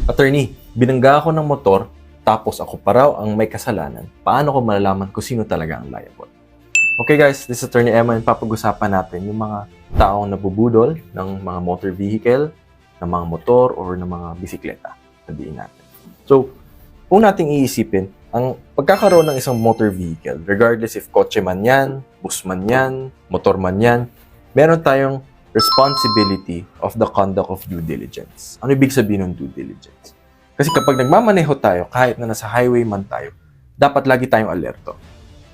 Attorney, binangga ako ng motor, tapos ako pa raw ang may kasalanan. Paano ko malalaman kung sino talaga ang liable? Okay guys, this is Attorney Emma and papag-usapan natin yung mga taong nabubudol ng mga motor vehicle, ng mga motor, or ng mga bisikleta. Sabihin natin. So, kung nating iisipin, ang pagkakaroon ng isang motor vehicle, regardless if kotse man yan, bus man yan, motor man yan, meron tayong responsibility of the conduct of due diligence. Ano ibig sabihin ng due diligence? Kasi kapag nagmamaneho tayo, kahit na nasa highway man tayo, dapat lagi tayong alerto.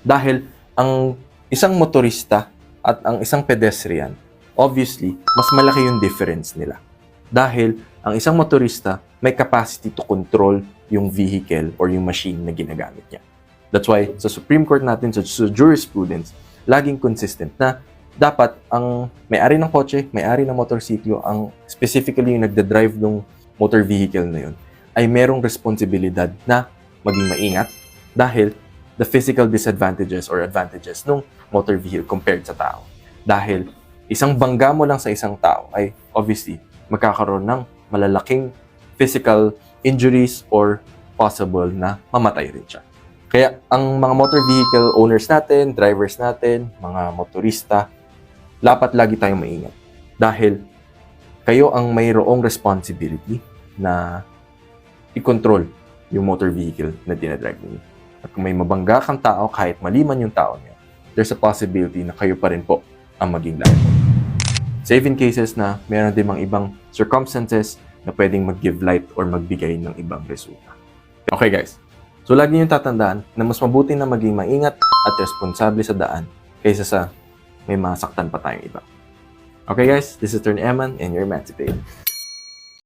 Dahil ang isang motorista at ang isang pedestrian, obviously, mas malaki yung difference nila. Dahil ang isang motorista may capacity to control yung vehicle or yung machine na ginagamit niya. That's why sa Supreme Court natin, sa jurisprudence, laging consistent na dapat ang may-ari ng kotse, may-ari ng motorsiklo, ang specifically yung nagda-drive ng motor vehicle na yun, ay merong responsibilidad na maging maingat dahil the physical disadvantages or advantages ng motor vehicle compared sa tao. Dahil isang bangga mo lang sa isang tao ay obviously magkakaroon ng malalaking physical injuries or possible na mamatay rin siya. Kaya ang mga motor vehicle owners natin, drivers natin, mga motorista, dapat lagi tayong maingat. Dahil kayo ang mayroong responsibility na i-control yung motor vehicle na dinadrive niyo. At kung may mabangga kang tao, kahit maliman yung tao niya, there's a possibility na kayo pa rin po ang maging liable. Save in cases na meron din mga ibang circumstances na pwedeng mag-give light or magbigay ng ibang resulta. Okay guys, so lagi niyong tatandaan na mas mabuti na maging maingat at responsable sa daan kaysa sa may masaktan pa tayong iba. Okay guys, this is Attorney Eman and you're emancipated.